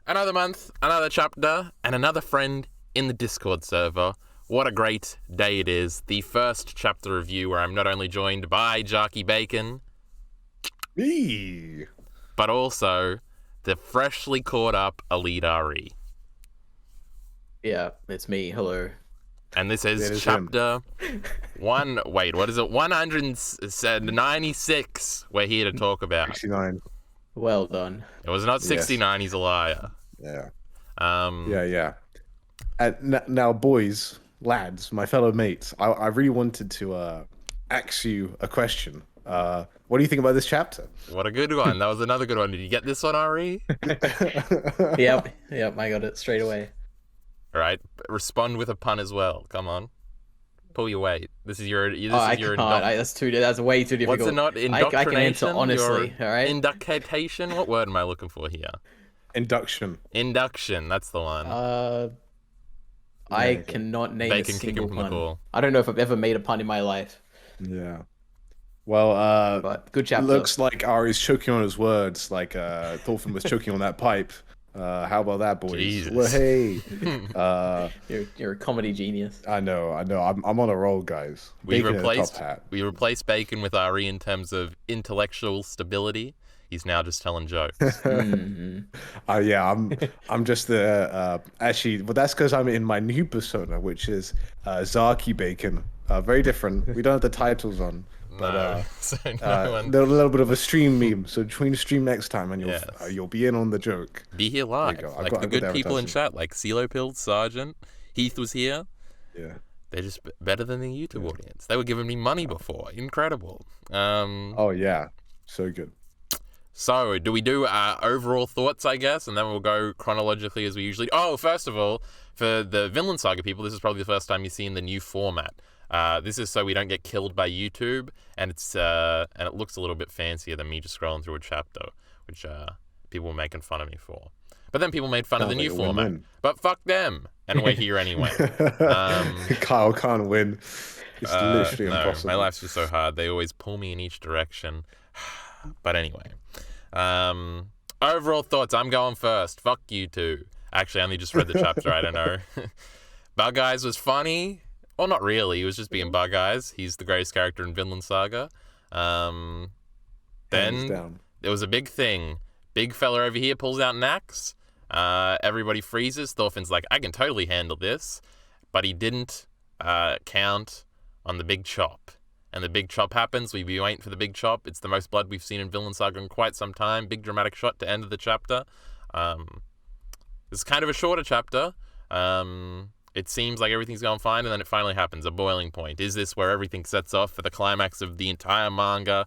Another month, another chapter, and another friend in the Discord server. What a great day it is. The first chapter review where I'm not only joined by Jarkey Bacon, me, but also the freshly caught up EliteAri. Yeah, it's me. Hello. And this is chapter one. Wait, what is it? 196 we're here to talk about. 69. Well done. It was not 69, he's a liar. Yeah. Yeah. Now, boys, lads, my fellow mates, I really wanted to ask you a question. What do you think about this chapter? What a good one. That was another good one. Did you get this one, Ari? Yep, I got it straight away. All right, respond with a pun as well. Come on. Pull your weight. This is your... I can't. That's way too difficult. What's it not? Indoctrination? I can answer honestly, all right? Induction? What word am I looking for here? Induction. Induction, that's the one. I cannot name a single pun. I don't know if I've ever made a pun in my life. Yeah. Well, but good chapter. Looks like Ari's choking on his words, like Thorfinn was choking on that pipe. How about that, boys? Jesus. Well, hey. You're a comedy genius. I know. I'm on a roll, guys. We replaced Bacon with Ari in terms of intellectual stability. He's now just telling jokes. Yeah, I'm just the actually, well, that's because I'm in my new persona, which is Jarkey Bacon. Very different. We don't have the titles on, but a little bit of a stream meme. So join the stream next time, and you'll be in on the joke. Be here live, like the good people in chat, like CeeLo Pill, Sergeant, Heath was here. Yeah, they're just better than the YouTube audience. They were giving me money before. Incredible. Oh yeah, so good. So, do we do overall thoughts, I guess, and then we'll go chronologically as we usually... Oh, first of all, for the Vinland Saga people, this is probably the first time you've seen the new format. This is so we don't get killed by YouTube, and it looks a little bit fancier than me just scrolling through a chapter, which people were making fun of me for. But then people made fun of the new format. But fuck them, and we're here anyway. Kyle can't win. It's literally impossible. My life's just so hard. They always pull me in each direction. But anyway. Overall thoughts, I'm going first. Fuck you two. Actually, I only just read the chapter, I don't know. Bug Eyes was funny. Well, not really. He was just being Bug Eyes. He's the greatest character in Vinland Saga. Then there was a big thing. Big fella over here pulls out an axe. Everybody freezes. Thorfinn's like, I can totally handle this. But he didn't count on the big chop. And the big chop happens. We've been waiting for the big chop. It's the most blood we've seen in Vinland Saga in quite some time. Big dramatic shot to end of the chapter. It's kind of a shorter chapter. It seems like everything's going fine, and then it finally happens. A boiling point. Is this where everything sets off for the climax of the entire manga?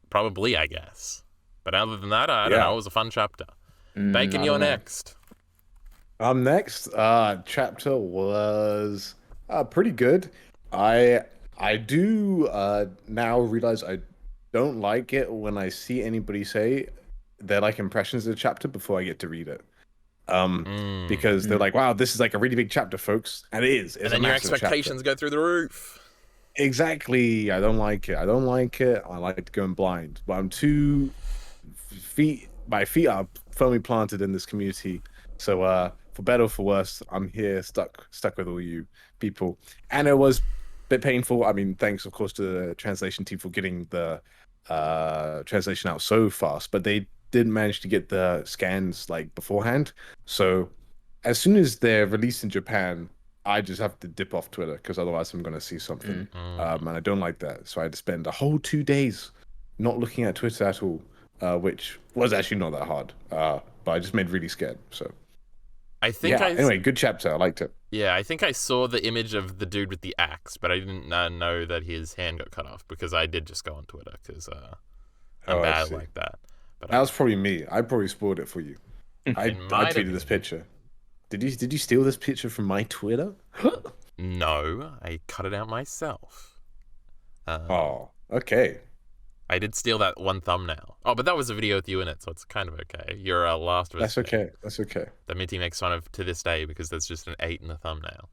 Probably, I guess. But other than that, I don't know. It was a fun chapter. Bacon, you're next. I'm next. Chapter was pretty good. I do now realize I don't like it when I see anybody say their like impressions of the chapter before I get to read it. Because they're like, wow, this is like a really big chapter, folks. And it is. It's and then your expectations go through the roof. Exactly. I don't like it. I like going blind. But I'm my feet are firmly planted in this community. So for better or for worse, I'm here stuck with all you people. And it was bit painful. I mean, thanks of course to the translation team for getting the translation out so fast, but they didn't manage to get the scans like beforehand. So as soon as they're released in Japan, I just have to dip off Twitter because otherwise I'm going to see something. And I don't like that. So I had to spend a whole 2 days not looking at Twitter at all, which was actually not that hard. But I just made really scared. So I think anyway, good chapter. I liked it. Yeah, I think I saw the image of the dude with the axe, but I didn't know that his hand got cut off because I did just go on Twitter because I'm bad like that. But that was probably me. I probably spoiled it for you. I tweeted this picture. Did you steal this picture from my Twitter? No, I cut it out myself. Oh, okay. I did steal that one thumbnail. Oh, but that was a video with you in it, so it's kind of okay. You're last of us. That's okay. That Minty makes fun of to this day because there's just an 8 in the thumbnail.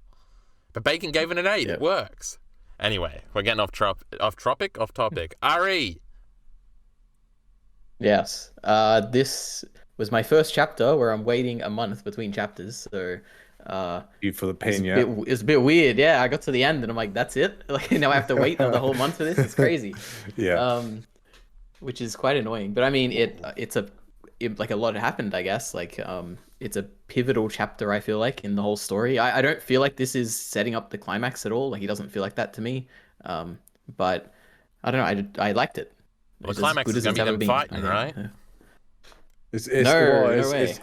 But Bacon gave it an 8. Yep. It works. Anyway, we're getting off topic. Ari. Yes. This was my first chapter where I'm waiting a month between chapters. So, You for the pain, yeah. it was a bit weird. Yeah, I got to the end and I'm like, that's it. Like now I have to wait another whole month for this. It's crazy. Yeah. Which is quite annoying. But I mean, like a lot happened, I guess. Like, it's a pivotal chapter, I feel like, in the whole story. I don't feel like this is setting up the climax at all. Like, it doesn't feel like that to me. But I don't know. I liked it. Well, the climax is going to be them fighting, right? No way.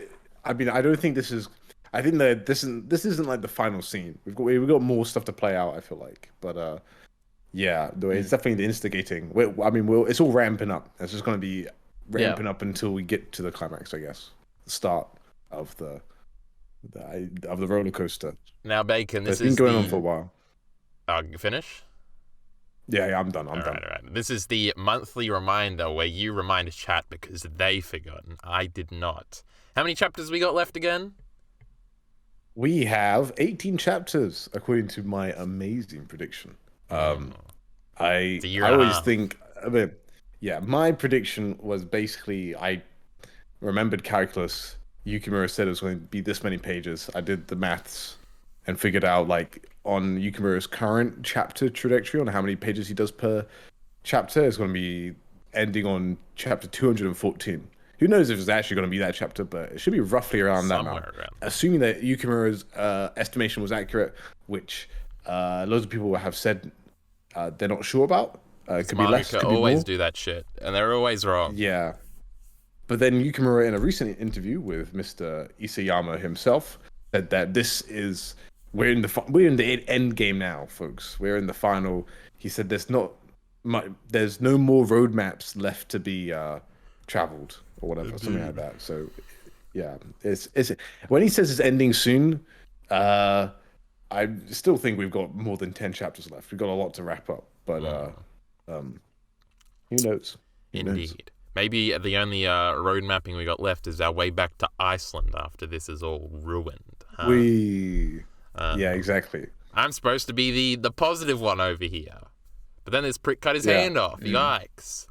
I mean, I don't think this is. I think that this isn't like the final scene. We've got more stuff to play out, I feel like. But yeah, it's definitely the instigating. It's all ramping up. It's just going to be ramping up until we get to the climax, I guess. The start of the roller coaster. Now, Bacon, this has been going on for a while. Finish? Yeah, I'm done. All right. This is the monthly reminder where you remind chat because they forgotten. I did not. How many chapters we got left again? We have 18 chapters, according to my amazing prediction. I always think, my prediction was basically, I remembered calculus. Yukimura said it was going to be this many pages. I did the maths and figured out, like, on Yukimura's current chapter trajectory, on how many pages he does per chapter, it's going to be ending on chapter 214. Who knows if it's actually going to be that chapter, but it should be roughly around that amount. Assuming that Yukimura's estimation was accurate, which loads of people have said they're not sure about. Could be less, could be always more. Do that shit, and they're always wrong. Yeah. But then Yukimura, in a recent interview with Mr. Isayama himself, said that we're in the end game now, folks. We're in the final. He said there's no more roadmaps left to be traveled or whatever, something like that. So yeah, it's when he says it's ending soon, I still think we've got more than 10 chapters left. We've got a lot to wrap up, but who knows? Indeed. Maybe the only road mapping we got left is our way back to Iceland after this is all ruined. Huh? Yeah, exactly. I'm supposed to be the positive one over here, but then this prick cut his hand off. Yikes.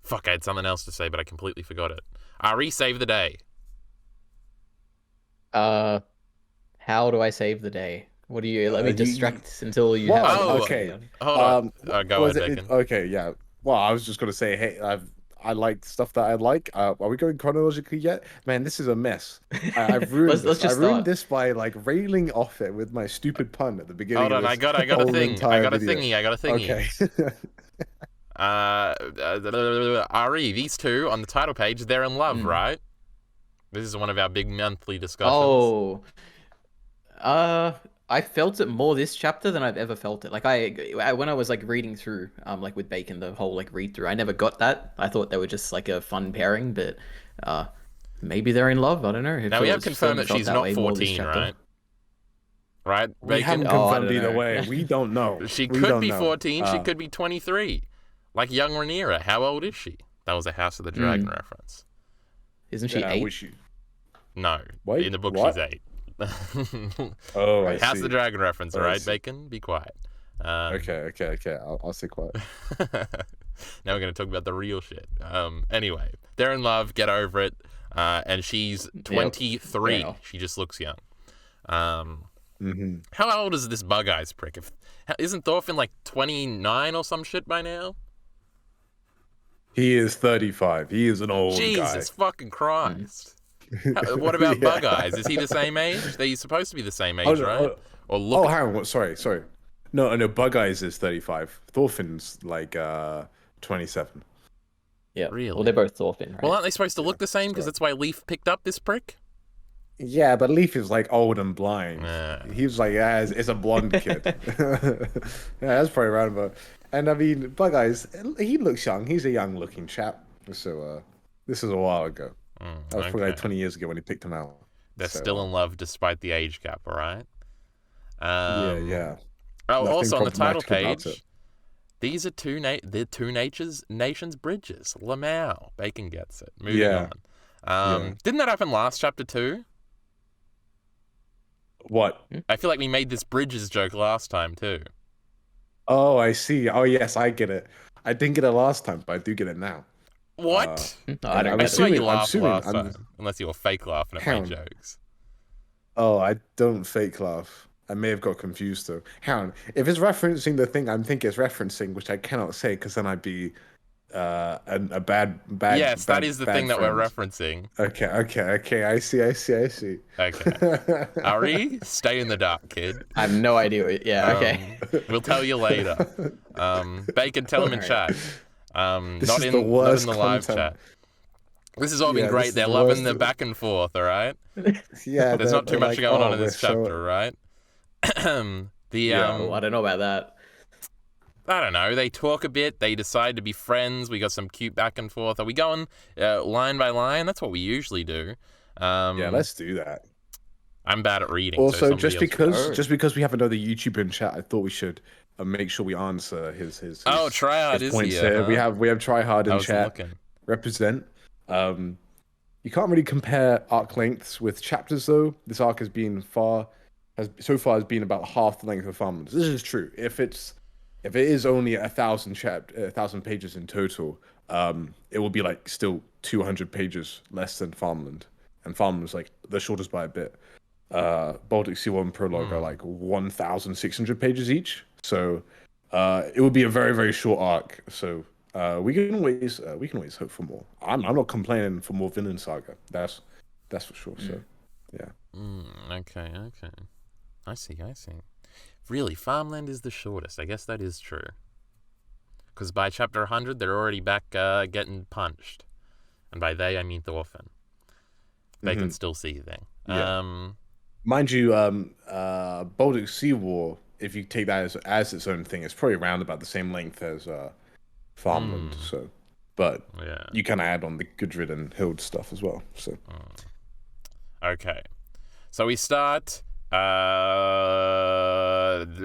Fuck, I had something else to say, but I completely forgot it. Ari, save the day. How do I save the day? What do you... Let me distract until you have... Oh, okay. Hold on. Go ahead, Bacon. Okay, yeah. Well, I was just going to say, hey, I like stuff that I like. Are we going chronologically yet? Man, this is a mess. I've ruined this by like railing off it with my stupid pun at the beginning. Hold on, I got a thing. I got a thingy. Okay. Ari, these two on the title page, they're in love, right? This is one of our big monthly discussions. I felt it more this chapter than I've ever felt it. Like when I was like reading through, like with Bacon, the whole like read through, I never got that. I thought they were just like a fun pairing, but maybe they're in love. I don't know. Now we have confirmed that she's not 14, right? Right, Bacon? We haven't confirmed either way. We don't know. She could be 14. She could be 23. Like young Rhaenyra. How old is she? That was a House of the Dragon reference. Isn't she 8? No. Wait, in the book, she's 8. I House see. of the Dragon reference, all right, Bacon? Be quiet. Okay. I'll stay quiet. Now we're going to talk about the real shit. Anyway, they're in love. Get over it. And she's 23. Yep. She just looks young. How old is this Bug Eyes prick? Isn't Thorfinn like 29 or some shit by now? He is 35. He is an old guy. Jesus fucking Christ. What about Bug Eyes? Is he the same age? They're supposed to be the same age, right? Or look. Oh, hang on. Sorry. No. Bug Eyes is 35. Thorfinn's like 27. Yeah. Really? Well, they're both Thorfinn, right? Well, aren't they supposed to look the same? Because that's why Leaf picked up this prick? Yeah, but Leaf is like old and blind. He was like, it's a blonde kid. That's probably right about. And I mean, Bug Eyes, he looks young. He's a young-looking chap. So this is a while ago. That was probably like 20 years ago when he picked him out. They're still in love despite the age gap, all right? Yeah. Oh, Nothing also on the title page, these are two nations bridges. Lamau. Bacon gets it. Moving on. Didn't that happen last chapter too? What? I feel like we made this bridges joke last time too. Oh, I see. Oh, yes, I get it. I didn't get it last time, but I do get it now. What? No, I don't I'm get That's it. why you assuming. I'm laughed assuming. last time. Unless you were fake laughing at my Hang on. jokes. Oh, I don't fake laugh. I may have got confused though. Hang on. If it's referencing the thing I'm thinking it's referencing, which I cannot say because then I'd be a Yes, that is the thing bad that we're friend. referencing. Okay. I see. Okay. Ari, stay in the dark, kid. I have no idea. Yeah, okay. We'll tell you later. Bacon, tell him in Alright. chat. This Not is the in worst the live content. chat. This has all been Yeah, great. this is They're the loving worst. the back and forth, all right? Yeah, There's not too they're much like, going on oh, in this we're so chapter, right? the Yeah. Oh, I don't know about that. I don't know. They talk a bit. They decide to be friends. We got some cute back and forth. Are we going line by line? That's what we usually do. Yeah, let's do that. I'm bad at reading. So Also, somebody else read. just because we have another YouTuber in chat, I thought we should make sure we answer his Oh, Tryhard is points here. Huh? We have Tryhard I in was chat. looking. Represent. You can't really compare arc lengths with chapters though. This arc has so far been about half the length of Farmlands. This is true. If it is only 1,000 pages in total, it will be like still 200 pages less than Farmland, and Farmland's like the shortest by a bit. Baltic Sea 1 prologue are like 1,600 pages each, so it would be a very, very short arc. So we can always hope for more. I'm not complaining for more Vinland Saga. That's for sure. So yeah. Okay. I see. Really, Farmland is the shortest. I guess that is true. Because by chapter 100, they're already back getting punched. And by they, I mean Thorfinn. They can still see you then. Yeah. Mind you, Baltic Sea War, if you take that as its own thing, it's probably around about the same length as Farmland. So, but yeah, you can add on the Gudrid and Hild stuff as well. So, okay. So we start. The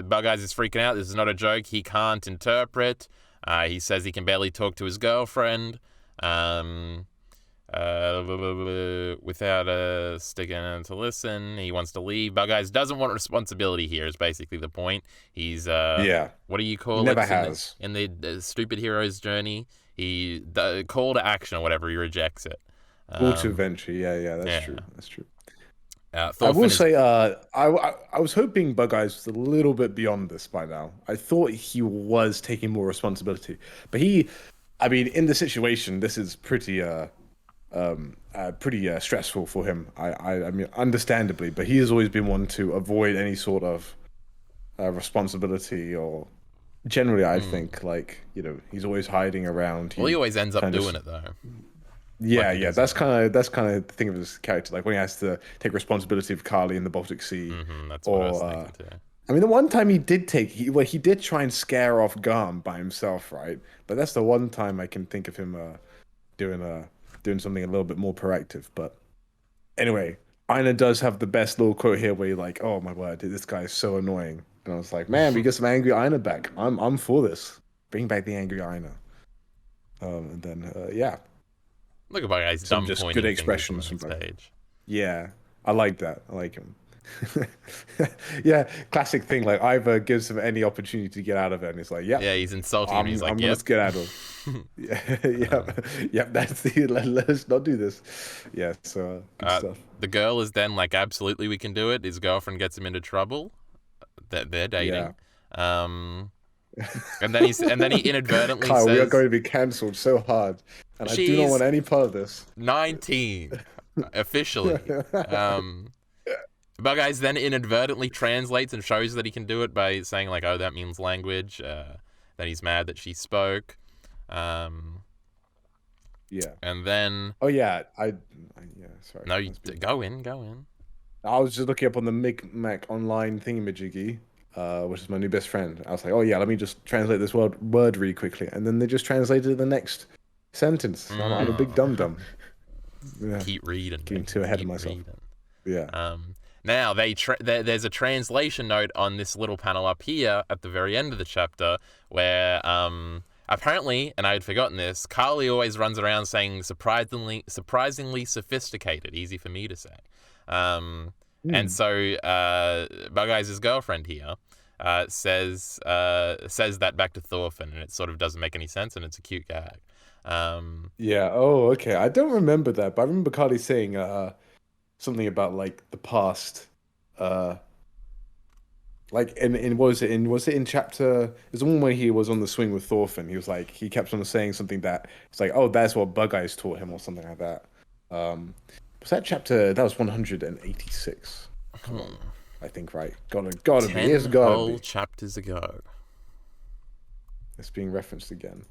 Bug Eyes is freaking out. This is not a joke. He can't interpret. He says he can barely talk to his girlfriend. Without sticking to listen. He wants to leave. Bug Eyes doesn't want responsibility here is basically the point. He's what do you call he it? Never has. In the stupid hero's journey. The call to action or whatever, he rejects it. Call to adventure. Yeah, that's true. That's true. Thorfinn I will say, I was hoping Bug Eyes was a little bit beyond this by now. I thought he was taking more responsibility, but in the situation, this is pretty stressful for him. I mean, understandably, but he has always been one to avoid any sort of responsibility, or generally, I think, like, he's always hiding around. He always ends up doing it though. Yeah, that's kind of the thing of his character. Like when he has to take responsibility of Carly in the Baltic Sea. That's what I was thinking too. I mean, the one time he did try and scare off Garm by himself, right? But that's the one time I can think of him doing something a little bit more proactive. But anyway, Aina does have the best little quote here where you're like, "Oh my word, this guy is so annoying." And I was like, "Man, we get some angry Aina back. I'm for this. Bring back the angry Aina." And then yeah. Look at my guy's dumb just pointing good expressions fingers from on his page. Yeah, I like that. I like him. Yeah, classic thing. Like Ivor gives him any opportunity to get out of it, and he's like, "Yeah, he's insulting him. He's like, gonna get out of." Yeah. That's the. Let us not do this. Yeah, so good stuff. The girl is then like, absolutely, we can do it. His girlfriend gets him into trouble. They're dating. Yeah. And then he inadvertently Kyle, says, we are going to be cancelled so hard, and I do not want any part of this. 19 officially. Bug Eyes then inadvertently translates and shows that he can do it by saying like, "Oh, that means language." Then he's mad that she spoke. Yeah. And then. Oh yeah, sorry. No, go in. I was just looking up on the Micmac online thingamajiggy, which is my new best friend. I was like, "Oh yeah, let me just translate this word really quickly," and then they just translated the next sentence. I'm a big dum. Yeah. Keep reading. Getting too ahead of myself. Reading. Yeah. Now there's a translation note on this little panel up here at the very end of the chapter where apparently, and I had forgotten this, Carly always runs around saying surprisingly sophisticated. Easy for me to say. And so Bug Eyes' girlfriend here says that back to Thorfinn, and it sort of doesn't make any sense, and it's a cute gag. Yeah. Oh, okay. I don't remember that, but I remember Carly saying something about like the past. Uh, like in was it in chapter? There's the one where he was on the swing with Thorfinn. He was like he kept on saying something that it's like, oh, that's what Bug Eyes taught him or something like that. Was that chapter? That was 186. Come on, I think right. Gotta be. It's 10 gotta whole be. chapters ago. It's being referenced again.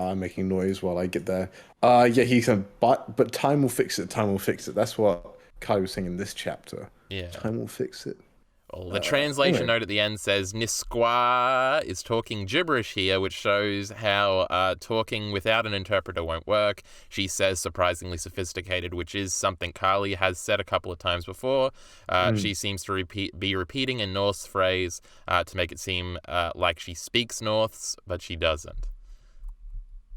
I'm making noise while I get there. Yeah, he said, but time will fix it. Time will fix it. That's what Kai was saying in this chapter. Yeah. Time will fix it. Well, the translation anyway. note at the end says Nisqua is talking gibberish here, which shows how talking without an interpreter won't work. She says surprisingly sophisticated, which is something Carly has said a couple of times before. She seems to be repeating a Norse phrase to make it seem like she speaks Norse, but she doesn't.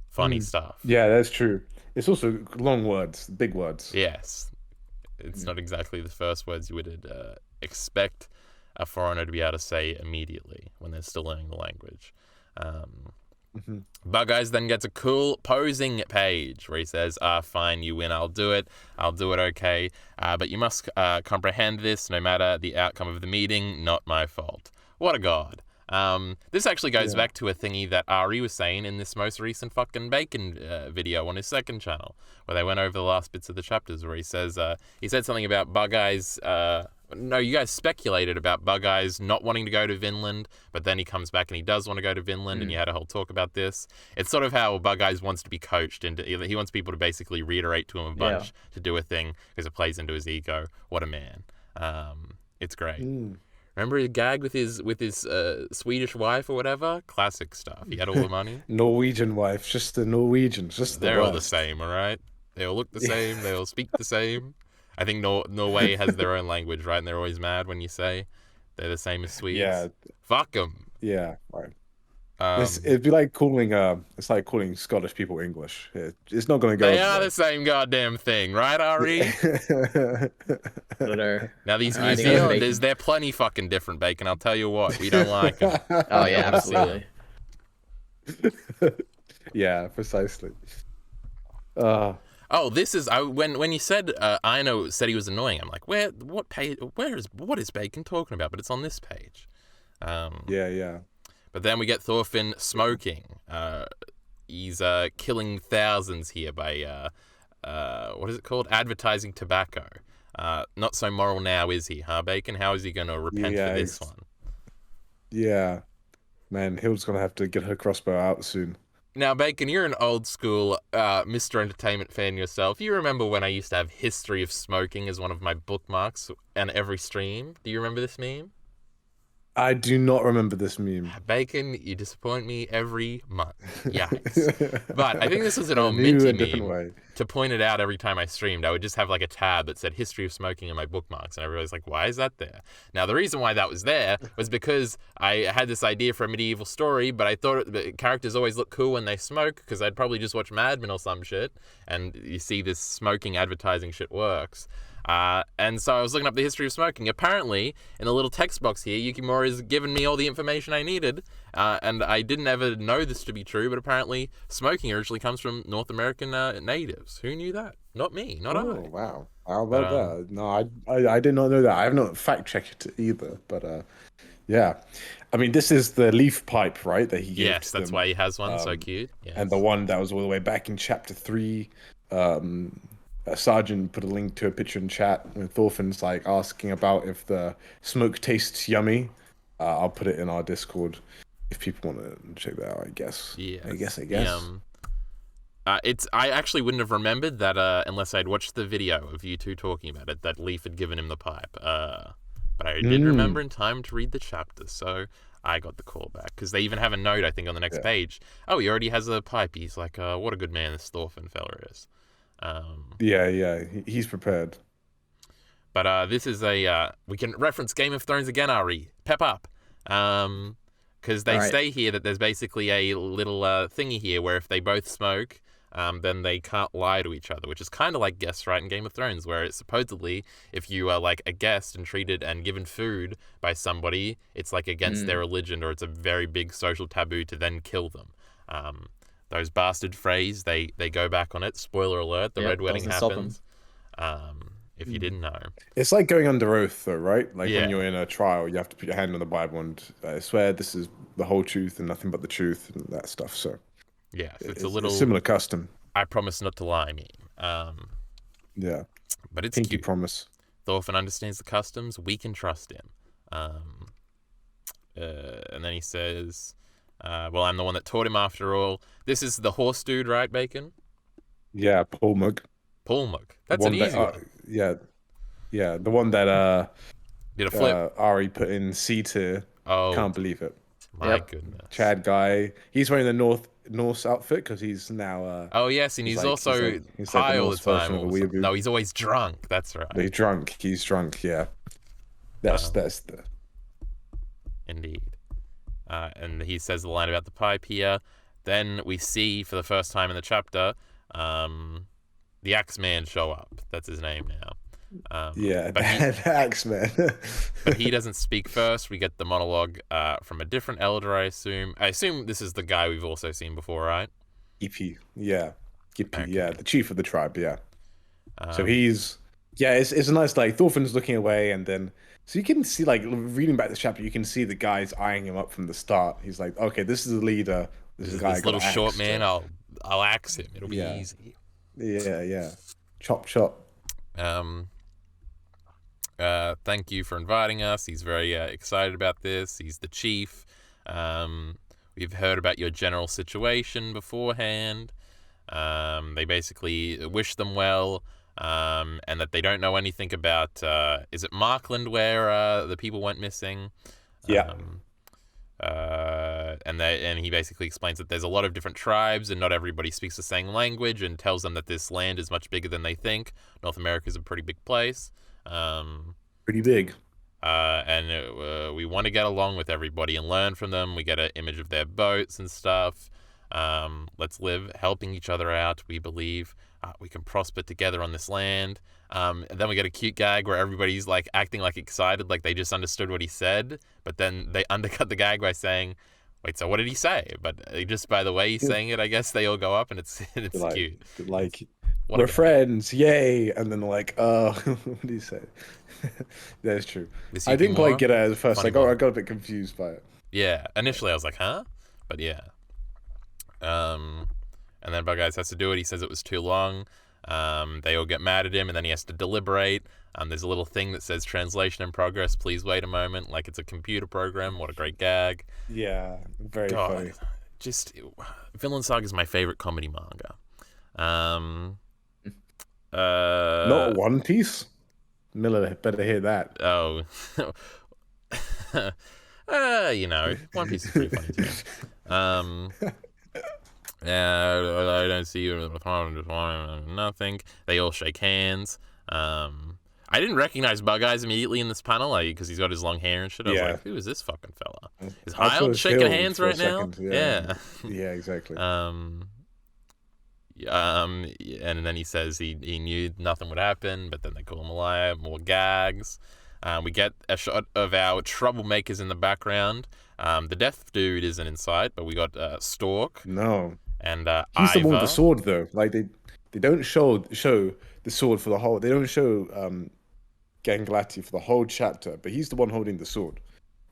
Funny stuff. Yeah, that's true. It's also long words, big words. Yes. It's not exactly the first words you would expect a foreigner to be able to say immediately when they're still learning the language. Bug Eyes then gets a cool posing page where he says, fine, you win, I'll do it okay, but you must comprehend this no matter the outcome of the meeting, not my fault. What a god. This actually goes back to a thingy that Ari was saying in this most recent fucking Bacon video on his second channel, where they went over the last bits of the chapters, where he says, he said something about Bug Eyes, no, you guys speculated about Bug Eyes not wanting to go to Vinland, but then he comes back and he does want to go to Vinland, and you had a whole talk about this. It's sort of how Bug Eyes wants to be coached, and he wants people to basically reiterate to him a bunch to do a thing, because it plays into his ego. What a man. It's great. Remember he gagged with his Swedish wife or whatever? Classic stuff. He had all the money. Norwegian wife, just the Norwegians, just They're all the same, all right? They all look the same. They all speak the same. I think Norway has their own language, right? And they're always mad when you say they're the same as Swedes. Yeah. Fuck them. Yeah, right. It'd be like calling it's like calling Scottish people English. It's not going to go. They are the same goddamn thing, right, Ari? Now these New Zealanders, they're plenty fucking different, Bacon. I'll tell you what, we don't like them. Oh yeah, absolutely. Yeah, precisely. Oh, this is when you said Aino said he was annoying. I'm like, what is Bacon talking about? But it's on this page. Yeah. But then we get Thorfinn smoking. He's killing thousands here by what is it called? Advertising tobacco. Not so moral now, is he, huh, Bacon? How is he going to repent for this one? Yeah. Man, Hild's going to have to get her crossbow out soon. Now, Bacon, you're an old school Mr. Entertainment fan yourself. You remember when I used to have History of Smoking as one of my bookmarks on every stream? Do you remember this meme? I do not remember this meme. Bacon, you disappoint me every month. Yikes. But I think this was an old minty meme. Way. To point it out every time I streamed, I would just have like a tab that said History of Smoking in my bookmarks, and everybody's like, why is that there? Now, the reason why that was there was because I had this idea for a medieval story, but I thought the characters always look cool when they smoke, because I'd probably just watch Mad Men or some shit, and you see this smoking advertising shit works. And so I was looking up the history of smoking. Apparently, in the little text box here, Yukimura's given me all the information I needed, and I didn't ever know this to be true, but apparently smoking originally comes from North American natives. Who knew that? Not me, not I. Oh, wow. How about that? No, I did not know that. I have not fact-checked it either, but yeah. I mean, this is the leaf pipe, right, that he gave Yes, that's them. why he has one, so cute. Yes. And the one that was all the way back in chapter 3, Sergeant put a link to a picture in chat when Thorfinn's like asking about if the smoke tastes yummy. I'll put it in our Discord if people want to check that out, I guess. Yes. I guess. I actually wouldn't have remembered that unless I'd watched the video of you two talking about it, that Leaf had given him the pipe. But I did remember in time to read the chapter, so I got the call back. Because they even have a note, I think, on the next page. Oh, he already has a pipe. He's like, what a good man this Thorfinn fella is. Yeah, he's prepared. But this is we can reference Game of Thrones again, Ari. Pep up. Because they say here that there's basically a little thingy here where if they both smoke, then they can't lie to each other, which is kind of like guest right in Game of Thrones, where it's supposedly if you are like a guest and treated and given food by somebody, it's like against their religion, or it's a very big social taboo to then kill them. Those bastard Freys, they go back on it. Spoiler alert: the Red Wedding happens. If you didn't know, it's like going under oath, though, right? Like Yeah. when you're in a trial, you have to put your hand on the Bible and swear this is the whole truth and nothing but the truth and that stuff. So yeah, so it's it's a little similar custom. I promise not to lie meme. Yeah, But it's pinky cute. promise. Thorfinn understands the customs. We can trust him. And then he says, well, I'm the one that taught him after all. This is the horse dude, right, Bacon? Yeah, Paul Mug. Pulmuk. That's The an one easy that, one. yeah, the one that Did a flip. Ari put in C tier. Oh, Can't believe it. my goodness. Chad guy. He's wearing the Norse outfit because he's now. Oh, yes, and he's like- also he's like high the all the Norse version time. of a Also. weeaboo. No, he's always drunk. That's right. He's drunk. He's drunk. Yeah, that's the. Indeed. And he says the line about the pipe here. Then we see, for the first time in the chapter, the Axeman show up. That's his name now. Yeah, but he, the Axeman. but he doesn't speak first. We get the monologue from a different elder, I assume. I assume this is the guy we've also seen before, right? Gippy, yeah. Gippy, Okay. yeah. The chief of the tribe, yeah. So he's... Yeah, it's a nice, like, Thorfinn's looking away, and then... So you can see, like, reading back this chapter, you can see the guys eyeing him up from the start. He's like, okay, this is the leader. This is the guy This little short man, I'll axe him. It'll be Yeah. easy. Yeah. Chop, chop. Thank you for inviting us. He's very excited about this. He's the chief. We've heard about your general situation beforehand. They basically wish them well, and that they don't know anything about, is it Markland where the people went missing? Yeah. And he basically explains that there's a lot of different tribes and not everybody speaks the same language, and tells them that this land is much bigger than they think. North America is a pretty big place. Pretty big. And we want to get along with everybody and learn from them. We get an image of their boats and stuff. Let's live helping each other out. We believe we can prosper together on this land. And then we get a cute gag where everybody's like acting like excited, like they just understood what he said, but then they undercut the gag by saying, wait, so what did he say? But just by the way he's saying it, I guess they all go up, and it's Like, cute. like, What a we're guy. friends, yay! And then like, what do you say? That's true. This I didn't Yukimura? quite get it at first. Funny I got boy. a bit confused by it. Yeah, initially I was like, huh? But yeah. And then Bug Eyes has to do it. He says it was too long. They all get mad at him, and then he has to deliberate. There's a little thing that says translation in progress. Please wait a moment. Like it's a computer program. What a great gag. Yeah, very God, funny. just Vinland Saga is my favorite comedy manga. Not One Piece. Miller better hear that. Oh. One Piece is pretty funny too. I don't see you. Nothing. They all shake hands. I didn't recognize Bug Eyes immediately in this panel, because he's got his long hair and shit. I was Yeah. like, who is this fucking fella? Is I thought it Hyld was shaking Hild hands for a right now? second, Yeah. Yeah, exactly. And then he says he knew nothing would happen, but then they call him a liar. More gags. We get a shot of our troublemakers in the background. The deaf dude isn't in sight, but we got Stork No, and he's the one with Ivar. the sword though. Like they don't show the sword for the whole. They don't show Ganglati for the whole chapter, but he's the one holding the sword,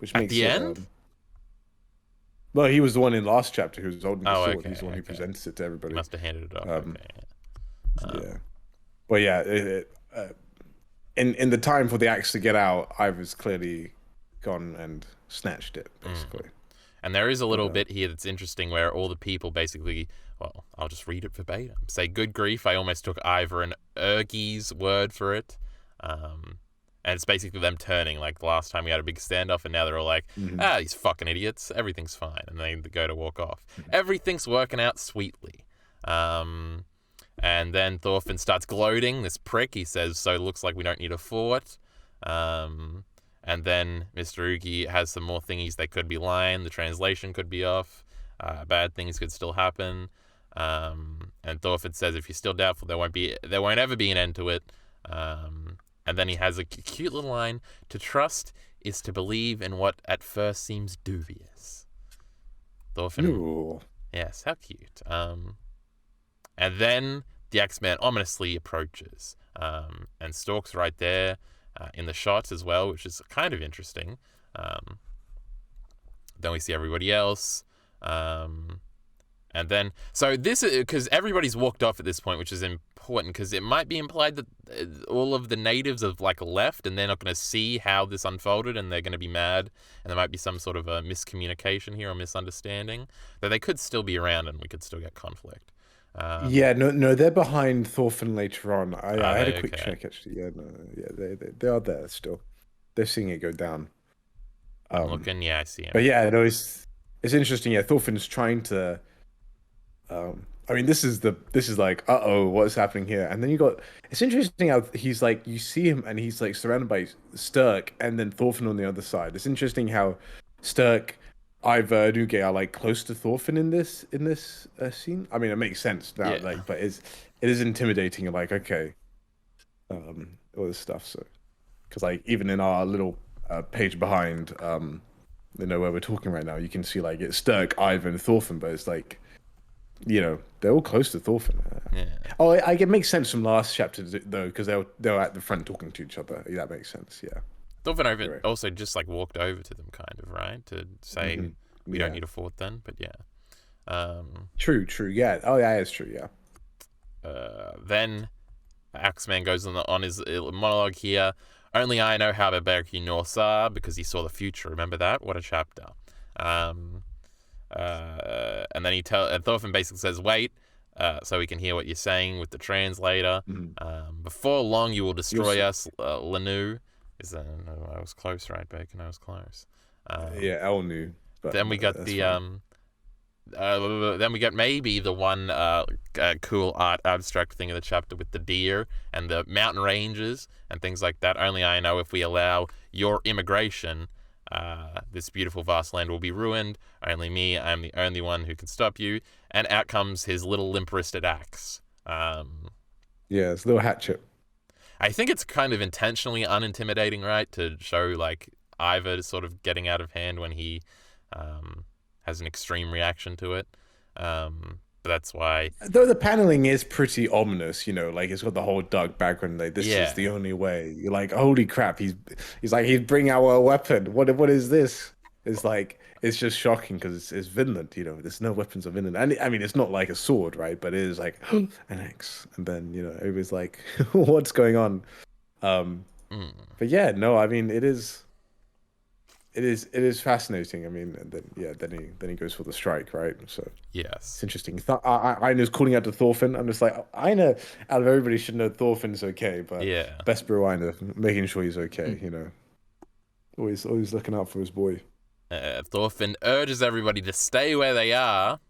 which At makes the it, end? well, he was the one in last chapter who was holding the Oh, sword. okay, He's the one who okay. presents it to He everybody. must have handed it off. Yeah. But yeah, in the time for the axe to get out, Ivar's clearly gone and snatched it, basically. And there is a little bit here that's interesting where all the people basically, well, I'll just read it verbatim. Say, good grief, I almost took Ivar and Ergi's word for it. And it's basically them turning, like the last time we had a big standoff, and now they're all like, these fucking idiots, everything's fine. And they go to walk off. Everything's working out sweetly. And then Thorfinn starts gloating, this prick. He says, so it looks like we don't need a fort. And then Mr. Ugi has some more thingies. They could be lying. The translation could be off. Bad things could still happen. And Thorfinn says, if you're still doubtful, there won't ever be an end to it. And then he has a cute little line: "To trust is to believe in what at first seems dubious." Thorfinn. Ooh. Yes, how cute. And then the Axeman ominously approaches, and stalks right there in the shot as well, which is kind of interesting. Then we see everybody else. And then, so this is because everybody's walked off at this point, which is important because it might be implied that all of the natives have like left and they're not going to see how this unfolded and they're going to be mad, and there might be some sort of a miscommunication here or misunderstanding, that they could still be around and we could still get conflict. Yeah, no, they're behind Thorfinn later on. I had a quick okay. check actually. Yeah, no, yeah, they are there still. They're seeing it go down. I'm looking, yeah, I see him. But yeah, no, it's interesting. Yeah, Thorfinn's trying to. I mean, this is like, what's happening here? And then it's interesting how he's like, you see him and he's like surrounded by Sturk and then Thorfinn on the other side. It's interesting how Sturk, Ivar, and Uge are like close to Thorfinn in this scene. I mean, it makes sense now, Yeah. like, but it is intimidating. Like, okay, all this stuff. So, because like even in our little page behind, where we're talking right now, you can see like it's Sturk, Ivar, and Thorfinn, but it's like, they're all close to Thorfinn. Yeah. Oh, it makes sense from last chapter though, because they're at the front talking to each other. That makes sense. Yeah. Thorfinn also just like walked over to them, kind of, right, to say we don't need a fort then. But yeah. True. Yeah. Oh, yeah, it's true. Yeah. Then Axeman goes on his monologue here. Only I know how barbaric you Norse are, because he saw the future. Remember that? What a chapter. And then Thorfinn basically says, wait, so we can hear what you're saying with the translator. Before long, you will destroy us, Lanu. No, I was close, right, Bacon? I was close. Yeah, Elnu. Then we got then we got maybe the one cool art abstract thing in the chapter with the deer and the mountain ranges and things like that. Only I know if we allow your immigration, this beautiful vast land will be ruined. Only me, I'm the only one who can stop you. And out comes his little limp-wristed axe. Yeah, it's a little hatchet. I think it's kind of intentionally unintimidating, right? To show like Ivar sort of getting out of hand when he has an extreme reaction to it. But that's why. Though the paneling is pretty ominous, like it's got the whole dark background. Like this is the only way. You're like, holy crap! He's like, he'd bring our weapon. What is this? It's like, it's just shocking because it's Vinland. There's no weapons of Vinland, and I mean it's not like a sword, right? But it is like an axe, and then it was like, what's going on? But yeah, no, I mean it is fascinating. I mean, and then he goes for the strike, right? So yes, it's interesting. Aina's calling out to Thorfinn. I'm just like, Aina, out of everybody, should know Thorfinn's okay, but best bro Aina, making sure he's okay. Always looking out for his boy. Thorfinn urges everybody to stay where they are.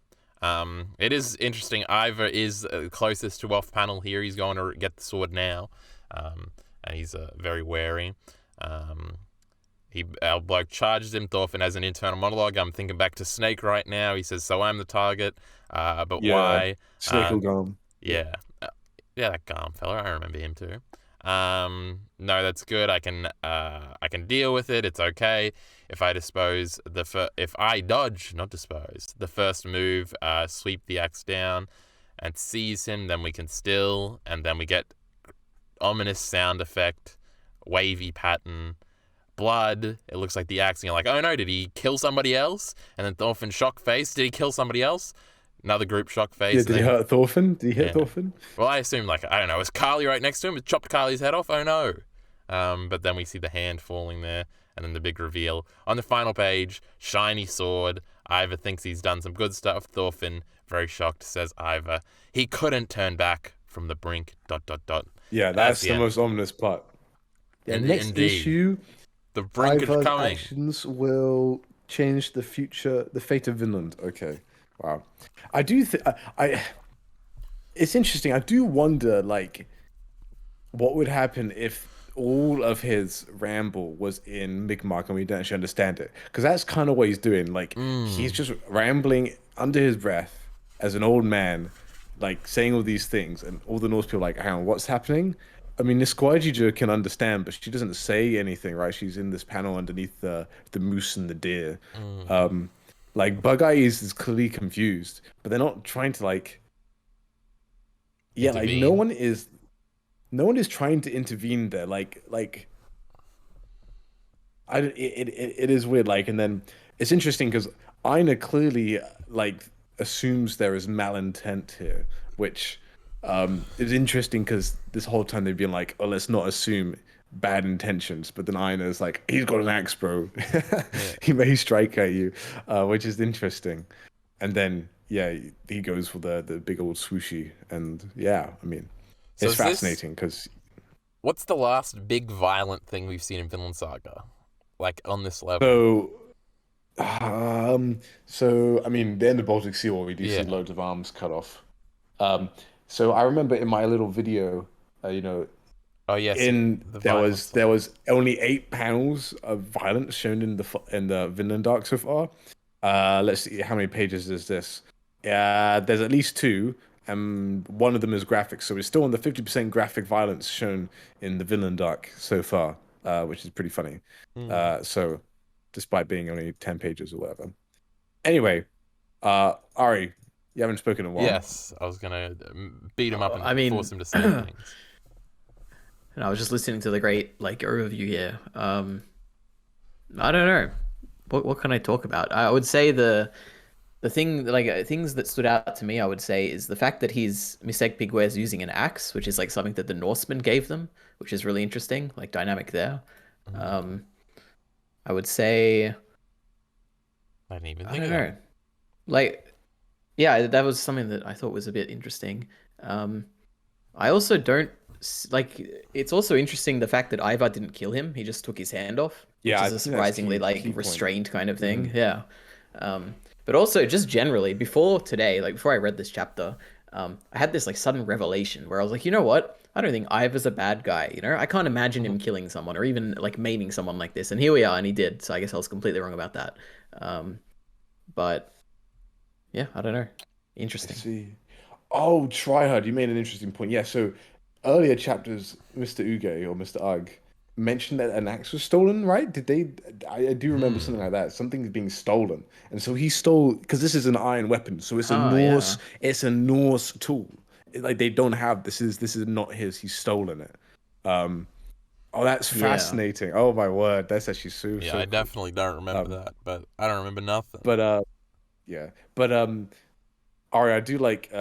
It is interesting. Ivar is closest to off panel here. He's going to get the sword now, and he's very wary. Our bloke charges him. Thorfinn has an internal monologue. I'm thinking back to Snake right now. He says, so I'm the target, but why? Snake will go. Yeah, that Garm fella. I remember him too. No, that's good. I can deal with it. It's okay. If I dodge, not dispose, the first move, sweep the axe down and seize him, then we can still, and then we get ominous sound effect, wavy pattern, blood. It looks like the axe, and you're like, oh no, did he kill somebody else? And then Thorfinn shock face, did he kill somebody else? Another group shock face. Yeah, did he hurt Thorfinn? Did he hit Thorfinn? Well, I assume, like, I don't know, was Carly right next to him? It chopped Carly's head off? Oh no. But then we see the hand falling there, and then the big reveal. On the final page, shiny sword. Ivar thinks he's done some good stuff. Thorfinn, very shocked, says Ivar, he couldn't turn back from the brink, ... Yeah, that's the most ominous part. Yeah, next issue, the brink is coming. Actions will change the fate of Vinland. Okay. Wow. I do it's interesting. I do wonder, like, what would happen if all of his ramble was in Mi'kmaq and we don't actually understand it? Because that's kind of what he's doing. Like, he's just rambling under his breath, as an old man, like saying all these things, and all the Norse people are like, hang on, what's happening? I mean, Nisquajija can understand, but she doesn't say anything, right? She's in this panel underneath the moose and the deer. Um, like Bug Eye is clearly confused, but they're not trying to like, yeah, like Intervene. no one is trying to intervene there. It is weird. Like, and then it's interesting because Aina clearly like assumes there is malintent here, which is interesting because this whole time they've been like, oh, let's not assume bad intentions. But then Aina is like, he's got an axe, bro. Yeah. He may strike at you, which is interesting. And then yeah, he goes for the big old swooshy, and yeah, I mean, So it's is this fascinating because what's the last big violent thing we've seen in Vinland Saga? Like on this level? so. So I mean, the end of Baltic Sea War, we do see Yeah. loads of arms cut off. Um, so I remember in my little video, you know, Oh yes, in the violence. there was only 8 panels of violence shown in the Vinland arc so far. Let's see how many pages is this. There's at least two, and one of them is graphics. So we're still on the 50% graphic violence shown in the Vinland arc so far, which is pretty funny. So despite being only 10 pages or whatever. Anyway, Ari, you haven't spoken in a while. Yes, I was gonna beat him up and I mean, force him to say things. and I was just listening to the great like overview here. I don't know. What can I talk about? I would say the thing like things that stood out to me, I would say, is the fact that he's Miseg Pigware's using an axe, which is like something that the Norsemen gave them, which is really interesting, like dynamic there. I would say I didn't even I think don't of know. that. Like, yeah, that was something that I thought was a bit interesting. I also don't like. It's also interesting the fact that Ivar didn't kill him; he just took his hand off, which Yeah, I is a think that's surprisingly like key point. restrained kind of thing. Yeah. But also just generally before today, like before I read this chapter, I had this like sudden revelation where I was like, you know what? I don't think Ivar's a bad guy. You know, I can't imagine him killing someone or even like maiming someone like this. And here we are, and he did. So I guess I was completely wrong about that. But yeah, I don't know. I Interesting. see. Oh, Tryhard, you made an interesting point. Yeah, so earlier chapters, Mr. Uge or Mr. Ugg mentioned that an axe was stolen, right? Did they? I do remember something like that. Something's being stolen, and so he stole because this is an iron weapon, so Oh yeah. It's a Norse tool. Like they don't have this is not his. He's stolen it. Um, oh, that's Yeah. fascinating. Oh my word, that's actually so Yeah, so I cool. definitely don't remember Um, that, but I don't remember nothing. but yeah, but Ari, I do like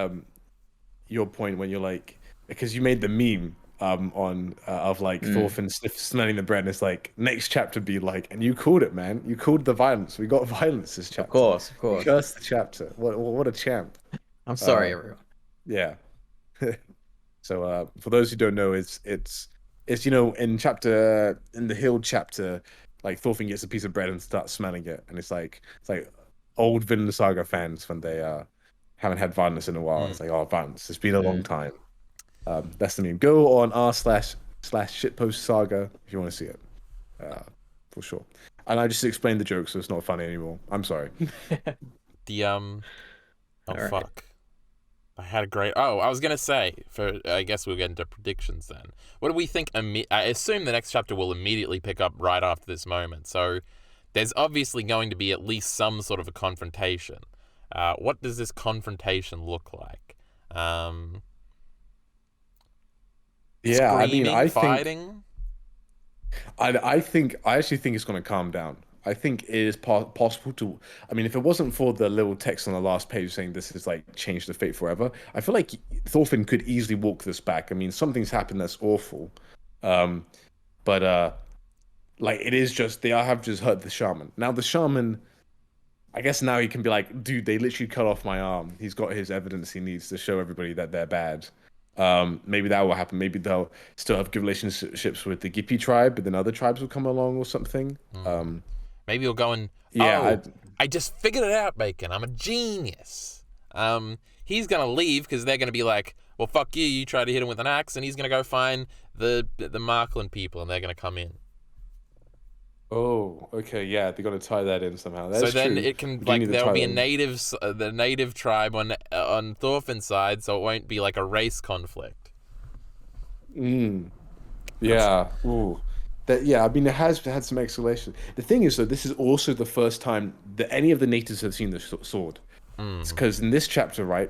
your point when you're like because you made the meme on of like Mm. Thorfinn smelling the bread and it's like next chapter be like and you called it, man, you called the violence, we got violence this Of chapter, course, of you course. cursed the chapter, what a champ. I'm sorry, uh everyone. yeah. So for those who don't know, it's you know in the hill chapter, like Thorfinn gets a piece of bread and starts smelling it, and it's like old Vinland Saga fans when they haven't had violence in a while. It's like, oh, violence, it's been a long Mm. time. That's the meme. Go on r// shitpost saga if you want to see it, uh, for sure. And I just explained the joke, so it's not funny anymore. I'm sorry. The oh All right. fuck. I had a great. Oh, I was gonna say. For I guess we'll get into predictions then. What do we think? I assume the next chapter will immediately pick up right after this moment. So there's obviously going to be at least some sort of a confrontation. What does this confrontation look like? Yeah, I mean, Screaming, fighting. I actually think it's going to calm down. I think it is possible to. I mean, if it wasn't for the little text on the last page saying this is like changed the fate forever, I feel like Thorfinn could easily walk this back. I mean, something's happened that's awful, um, but like it is just they have just hurt the shaman. Now the shaman, I guess now he can be like, dude, they literally cut off my arm. He's got his evidence he needs to show everybody that they're bad. Maybe that will happen. Maybe they'll still have good relationships with the Gippy tribe, but then other tribes will come along or something. Maybe you'll go and Yeah, I just figured it out, Bacon. I'm a genius. He's gonna leave because they're gonna be like, well, fuck you. You try to hit him with an axe, and he's gonna go find the Markland people, and they're gonna come in. Oh, okay, yeah, they got to tie that in somehow. So That's then true. it can We do need to there'll tie be that a in. the native tribe on Thorfinn's side, so it won't be like a race conflict. Mm, That's yeah. Ooh. That, yeah, I mean, it has had some escalation. The thing is, though, this is also the first time that any of the natives have seen the sword. mm, Because in this chapter, right,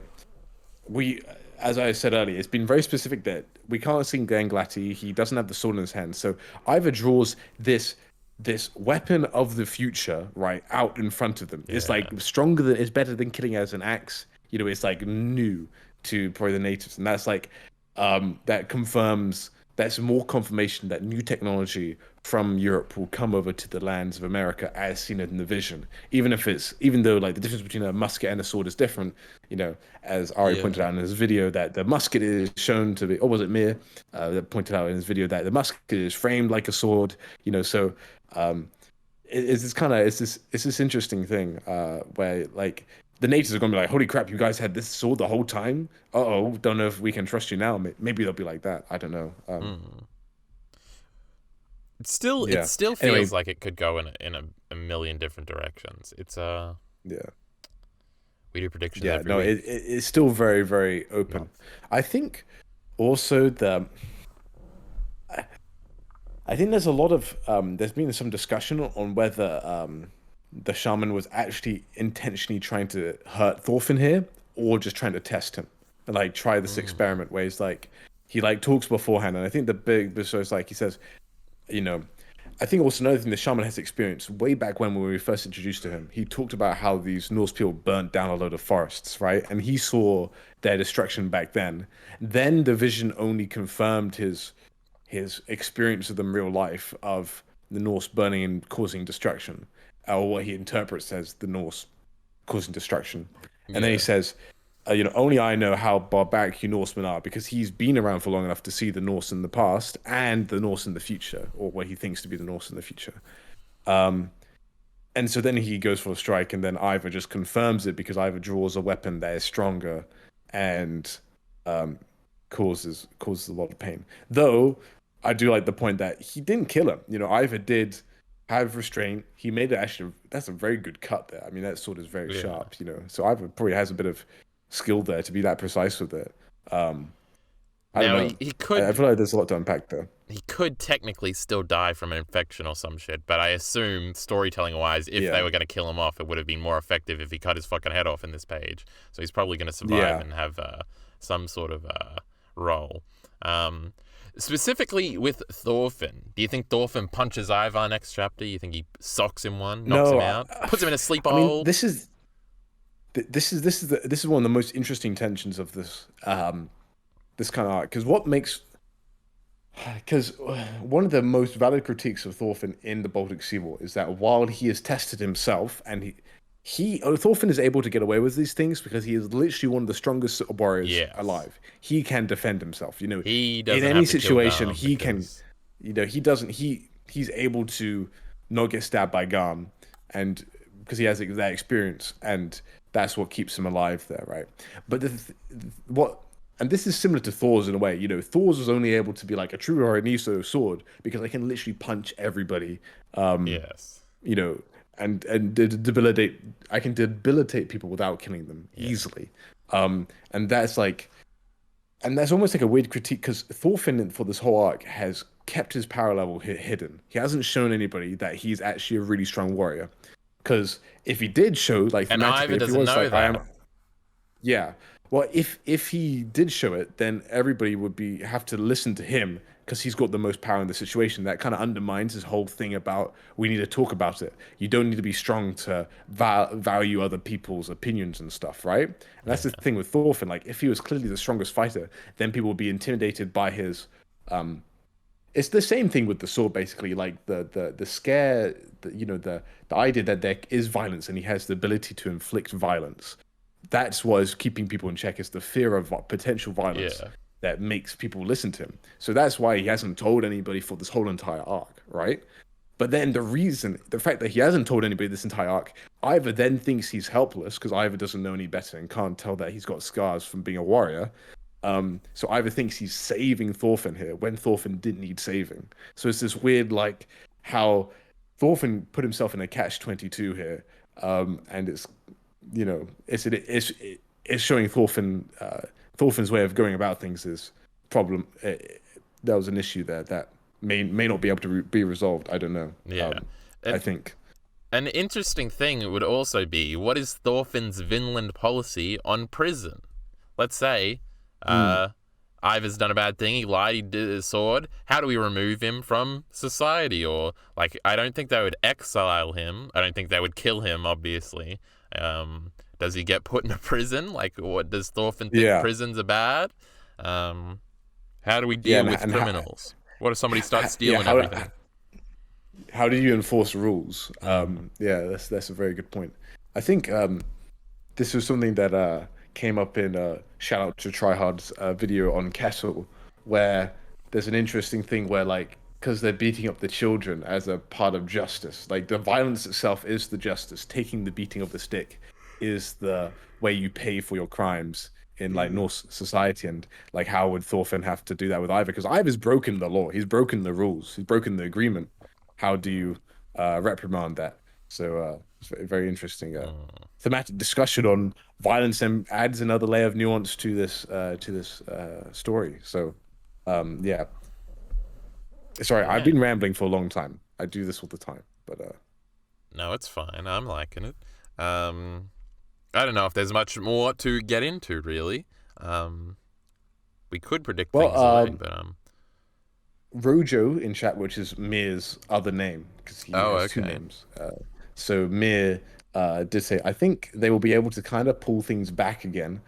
we, as I said earlier, it's been very specific that we can't see Ganglati. He doesn't have the sword in his hand. So either draws this weapon of the future right out in front of them. It's yeah, like stronger than, it's better than killing as an axe. You know, it's like new to probably the natives, and that's like that confirms, that's more confirmation that new technology from Europe will come over to the lands of America as seen in the vision. Even if it's, even though like the difference between a musket and a sword is different, you know, as Ari pointed yeah. out in his video, that the musket is shown to be, or was it Mir that pointed out in his video that the musket is framed like a sword, you know, so um, it's this kind of, it's this interesting thing where like the natives are gonna be like, "Holy crap, you guys had this sword the whole time? Uh-oh, don't know if we can trust you now." Maybe they'll be like that. I don't know. Mm. It Yeah. still feels Anyway, like it could go in a million different directions. It's yeah, we do predictions yeah. every No, week. it's still very, very open. Month. I think also I think there's a lot of there's been some discussion on whether the shaman was actually intentionally trying to hurt Thorfinn here, or just trying to test him and like try this Mm. experiment where he's like he like talks beforehand, and I think the big so it's like he says, you know, I think also another thing the shaman has experienced way back when we were first introduced to him, he talked about how these Norse people burnt down a load of forests, right? And he saw their destruction back then. Then the vision only confirmed his experience of them real life of the Norse burning and causing destruction, or what he interprets as the Norse causing destruction. And then he Yeah. says, you know, only I know how barbaric you Norsemen are because he's been around for long enough to see the Norse in the past and the Norse in the future, or what he thinks to be the Norse in the future. Um, and so then he goes for a strike, and then Ivar just confirms it because Ivar draws a weapon that is stronger and um, causes a lot of pain. Though I do like the point that he didn't kill him. You know, Ivar did have restraint. He made it actually. That's a very good cut there. I mean, that sword is very Yeah. sharp. You know, so Ivar probably has a bit of skill there to be that precise with it. Um, I don't Now know. he I could feel like there's a lot to unpack there. he could technically still die from an infection or some shit, but I assume storytelling wise, if they Yeah, were going to kill him off, it would have been more effective if he cut his fucking head off in this page. So he's probably going to survive yeah. and have some sort of role. Um, Specifically with Thorfinn, do you think Thorfinn punches Ivar next chapter? You think he socks him one, knocks him No, out, puts him in a sleeper I mean, hold? this is one of the most interesting tensions of this this kind of arc, because what makes, because one of the most valid critiques of Thorfinn in the Baltic Sea War is that while he has tested himself and Thorfinn is able to get away with these things because he is literally one of the strongest warriors Yes. alive. He can defend himself. You know, He in doesn't any have to kill situation, Garm he can. because You know, he doesn't. He's able to not get stabbed by Garm, and because he has that experience, and that's what keeps him alive there, right? But what, and this is similar to Thor's in a way. You know, Thor's was only able to be like a true Oreniso sword because I can literally punch everybody. yes, You know, and debilitate. I can debilitate people without killing them yeah, easily. And that's like, and that's almost like a weird critique because Thorfinn for this whole arc has kept his power level hidden. He hasn't shown anybody that he's actually a really strong warrior. Because if he did show, like and thematically, Ivar if he doesn't was know like, I that. am, yeah. Well, if he did show it, then everybody would be have to listen to him because he's got the most power in the situation. That kind of undermines his whole thing about we need to talk about it. You don't need to be strong to value other people's opinions and stuff, right? And that's the Yeah, thing with Thorfinn. Like, if he was clearly the strongest fighter, then people would be intimidated by his. It's the same thing with the sword, basically. Like the scare, you know, the idea that there is violence and he has the ability to inflict violence, that's what is keeping people in check, is the fear of potential violence yeah, that makes people listen to him. So that's why he hasn't told anybody for this whole entire arc, right? But then the fact that he hasn't told anybody this entire arc, Ivor then thinks he's helpless because Ivor doesn't know any better and can't tell that he's got scars from being a warrior. So Ivor thinks he's saving Thorfinn here when Thorfinn didn't need saving. So it's this weird, like, how. Thorfinn put himself in a catch-22 here, and it's it's showing Thorfinn's way of going about things is problem. There was an issue there that may not be able to be resolved. I don't know. Yeah. I think. An interesting thing would also be, what is Thorfinn's Vinland policy on prison? Let's say Ivar's done a bad thing, he lied, he did his sword. How do we remove him from society? Or, like, I don't think they would exile him. I don't think they would kill him, obviously. Does he get put in a prison? Like, what does Thorfinn think prisons are bad? How do we deal with criminals? What if somebody starts stealing everything? How do you enforce rules? Yeah, that's a very good point. I think this was something that came up in shout out to Tryhard's video on Kessel, where there's an interesting thing where, like, because they're beating up the children as a part of justice, like the violence itself is the justice. Taking the beating of the stick is the way you pay for your crimes in like Norse society. And like, how would Thorfinn have to do that with Ivar? Because Ivar's broken the law, he's broken the rules, he's broken the agreement. How do you reprimand that? So it's very interesting thematic discussion on violence, and adds another layer of nuance to this story. So yeah, sorry, I've been rambling for a long time. I do this all the time, but no, it's fine. I'm liking it. I don't know if there's much more to get into, really. We could predict things away, but Rojo in chat, which is Mir's other name, because he has two names. So Mir did say, I think they will be able to kind of pull things back again,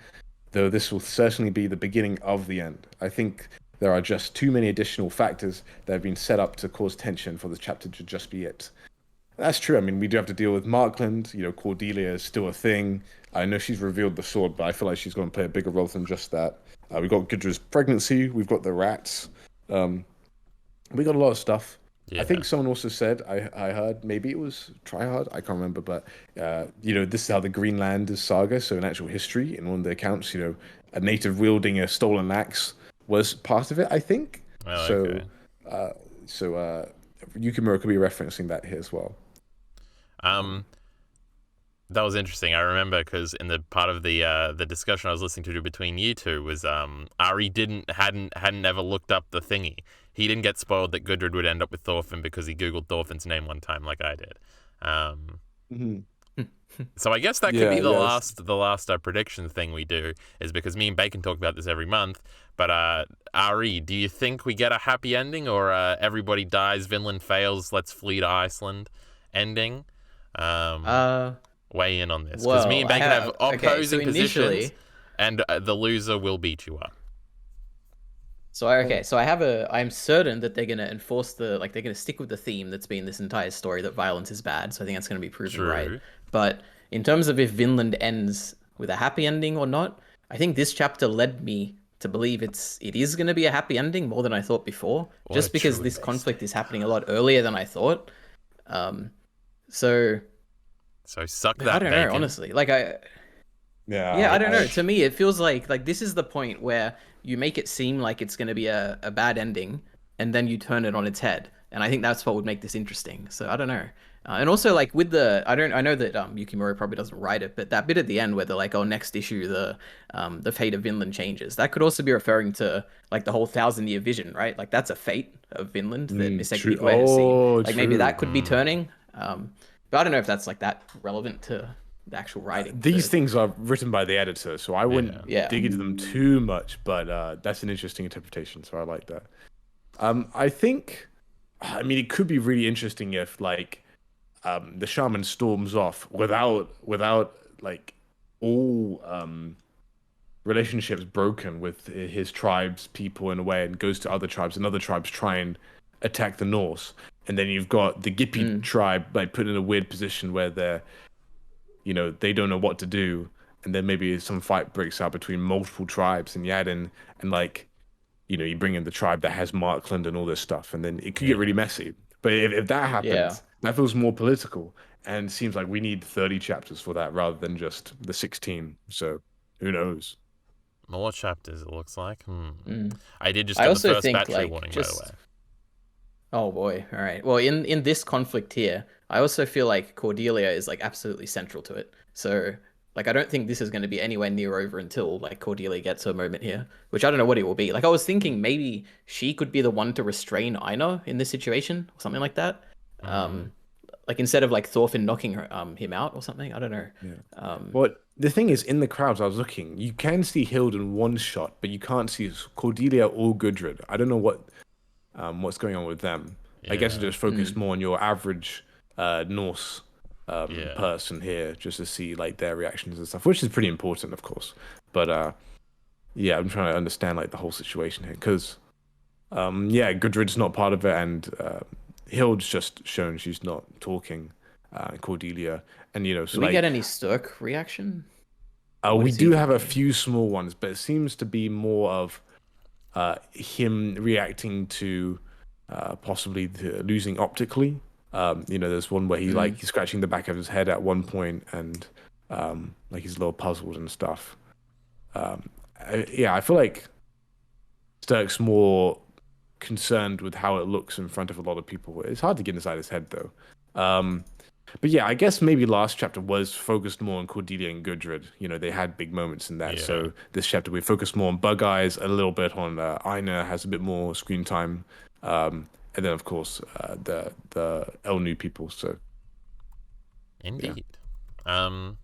though this will certainly be the beginning of the end. I think there are just too many additional factors that have been set up to cause tension for this chapter to just be it. That's true. I mean, we do have to deal with Markland. You know, Cordelia is still a thing. I know she's revealed the sword, but I feel like she's going to play a bigger role than just that. We've got Gudra's pregnancy. We've got the rats. We got a lot of stuff. Yeah. I think someone also said, I heard, maybe it was Tryhard, I can't remember, but, you know, this is how the Greenland is saga. So in actual history, in one of the accounts, you know, a native wielding a stolen axe was part of it, I think. Oh, so Yukimura could be referencing that here as well. That was interesting. I remember because in the part of the discussion I was listening to between you two was Ari hadn't ever looked up the thingy. He didn't get spoiled that Gudrid would end up with Thorfinn because he googled Thorfinn's name one time like I did. So I guess that could be the last prediction thing we do, is because me and Bacon talk about this every month. But Ari, do you think we get a happy ending, or everybody dies, Vinland fails, let's flee to Iceland ending? Weigh in on this, because me and Bacon have opposing positions, and the loser will beat you up. So I'm certain that they're gonna enforce they're gonna stick with the theme that's been this entire story, that violence is bad. So I think that's gonna be proven right. But in terms of if Vinland ends with a happy ending or not, I think this chapter led me to believe it is gonna be a happy ending more than I thought before, just because this conflict is happening a lot earlier than I thought. So suck that. I don't know, honestly. Like I don't know. To me, it feels like this is the point where you make it seem like it's going to be a bad ending, and then you turn it on its head. And I think that's what would make this interesting. So I don't know. And also, like, with I know that Yukimura probably doesn't write it, but that bit at the end where they're like, oh, next issue the fate of Vinland changes. That could also be referring to like the whole 1,000-year vision, right? Like that's a fate of Vinland that Miseki Koe has seen. Like maybe that could be turning. But I don't know if that's like that relevant to the actual writing. These things are written by the editor, so I wouldn't dig into them too much, but that's an interesting interpretation, so I like that. I mean, it could be really interesting if like the shaman storms off without like all relationships broken with his tribe's people in a way, and goes to other tribes, and other tribes try and attack the Norse. And then you've got the Gippy tribe like put in a weird position where they're, you know, they don't know what to do, and then maybe some fight breaks out between multiple tribes, and you add in, and like, you know, you bring in the tribe that has Markland and all this stuff, and then it could get really messy. But if that happens, that feels more political, and seems like we need 30 chapters for that rather than just the 16. So who knows? More chapters, it looks like. I did just get the first battery warning, by the way. Oh boy. All right. Well, in this conflict here, I also feel like Cordelia is like absolutely central to it. So like I don't think this is going to be anywhere near over until like Cordelia gets her moment here, which I don't know what it will be. Like I was thinking maybe she could be the one to restrain Aina in this situation or something like that. Mm, Like instead of like Thorfinn knocking him out or something. I don't know. Yeah. Um, Well, the thing is, in the crowds, I was looking. You can see Hild in one shot, but you can't see Cordelia or Gudrid. I don't know what's going on with them. I guess it yeah, just focused more on your average Norse yeah. person here, just to see like their reactions and stuff, which is pretty important, of course. But yeah, I'm trying to understand like the whole situation here, because yeah, Gudrid's not part of it, and Hild's just shown she's not talking. Cordelia, and do so we get like any Sturk reaction? What we is he do have a thinking? few small ones, but it seems to be more of him reacting to possibly losing optically. There's one where Mm. he's scratching the back of his head at one point, and like he's a little puzzled and stuff. Yeah, I feel like Sturk's more concerned with how it looks in front of a lot of people. It's hard to get inside his head though. Um, but yeah, I guess maybe last chapter was focused more on Cordelia and Gudrid. They had big moments in that. Yeah. So this chapter we focused more on Bug Eyes, a little bit on Aina has a bit more screen time, and then of course the El new people. So yeah, Indeed. Um,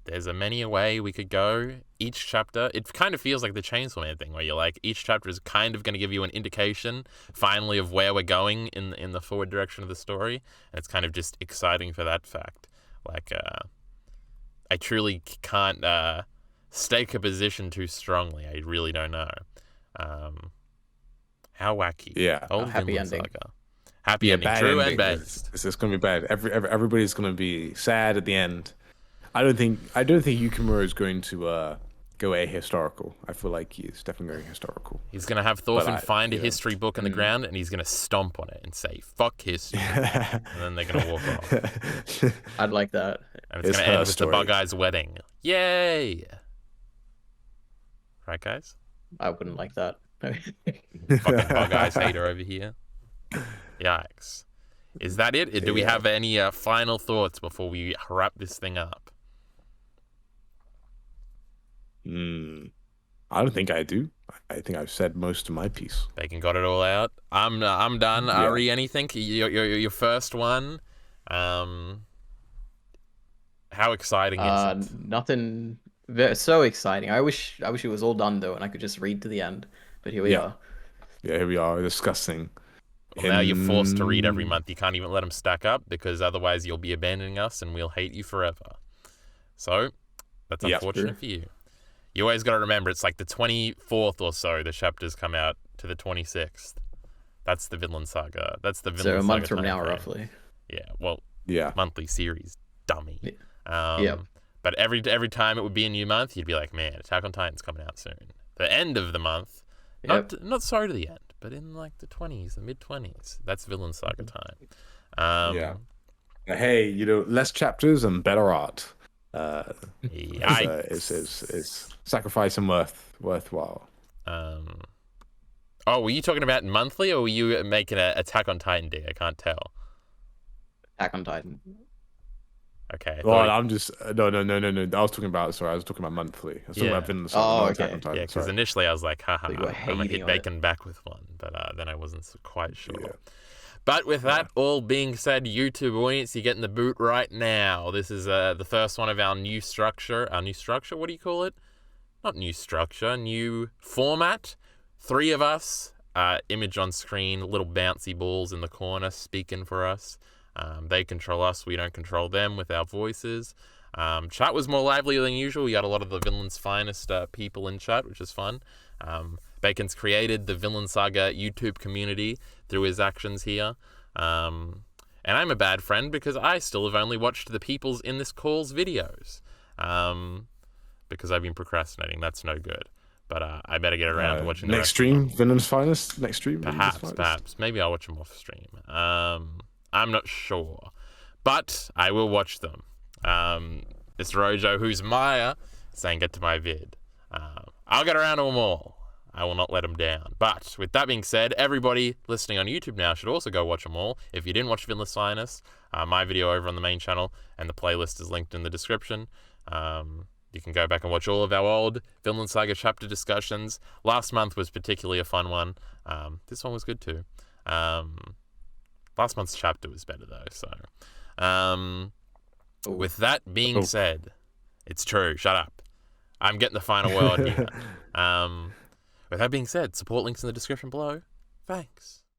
there's a many a way we could go. Each chapter, it kind of feels like the Chainsaw Man thing, where you're like, each chapter is kind of going to give you an indication, finally, of where we're going in the forward direction of the story, and it's kind of just exciting for that fact. Like, I truly can't stake a position too strongly. I really don't know. Um, how wacky. yeah, A Old happy Vinland ending. Saga. Happy yeah. ending, Bad true and ending. based. It's gonna be bad. Everybody's gonna be sad at the end. I don't think Yukimura is going to go ahistorical. I feel like he's definitely going historical. He's going to have But Thorfinn find a you history book in the Mm. ground and he's going to stomp on it and say, fuck history. And then they're going to walk off. I'd like that. And it's It's going to her end with the story. Bug Eyes wedding. Yay! Right, guys? I wouldn't like that. Fucking Bug Eyes hater over here. Yikes. Is that it? Do we Yeah. have any final thoughts before we wrap this thing up? I don't think I do. I think I've said most of my piece. Bacon got it all out. I'm done. Yeah. Ari, anything? Your first one. How exciting is it? Nothing. So exciting. I wish it was all done though, and I could just read to the end. But here we Yeah. are. Yeah, here we are discussing. Well, now you're forced to read every in- month. You can't even let them stack up because otherwise you'll be abandoning us and we'll hate you forever. So that's Yeah. unfortunate for you. You always got to remember it's like the 24th or so the chapters come out to the 26th. That's the Vinland Saga. That's the Vinland So a Saga month from now, timeframe. roughly. Yeah, well, Yeah. monthly series, dummy. Yep. But every time it would be a new month, you'd be like, man, Attack on Titan's coming out soon. The end of the month, Yep. not sorry to the end, but in like the 20s, the mid-20s, that's Vinland Saga time. Yeah. Hey, less chapters and better art. Yikes. It's sacrifice and worthwhile. Oh, were you talking about monthly, or were you making an Attack on Titan day? I can't tell. Attack on Titan. Okay. Well, I'm just no. I was talking about monthly. I was talking Yeah. about Vinland Saga, Oh, not Attack okay. on Titan. Yeah, because sorry. initially I was like, haha, So you were I'm gonna hating hit on it. Bacon back with one, but then I wasn't quite sure. Yeah. But with that all being said, YouTube audience, you're getting the boot right now. This is the first one of our new structure. Our new structure? What do you call it? Not new structure, new format. 3 of us, image on screen, little bouncy balls in the corner speaking for us. They control us, we don't control them with our voices. Chat was more lively than usual. We got a lot of the Vinland's finest people in chat, which is fun. Bacon's created the Vinland Saga YouTube community through his actions here. And I'm a bad friend because I still have only watched the people's in this call's videos. Because I've been procrastinating. That's no good. But I better get around to watching the next rest stream, Vinland's finest. Next stream, Vinland's finest. Perhaps. Maybe I'll watch them off stream. I'm not sure. But I will watch them. It's Rojo, who's Maya, saying get to my vid. I'll get around to them all. I will not let them down. But with that being said, everybody listening on YouTube now should also go watch them all. If you didn't watch Vinland Saga, my video over on the main channel, and the playlist is linked in the description. You can go back and watch all of our old Vinland Saga chapter discussions. Last month was particularly a fun one. This one was good too. Last month's chapter was better though. So, with that being said, it's true. Shut up. I'm getting the final word here. With that being said, support links in the description below. Thanks.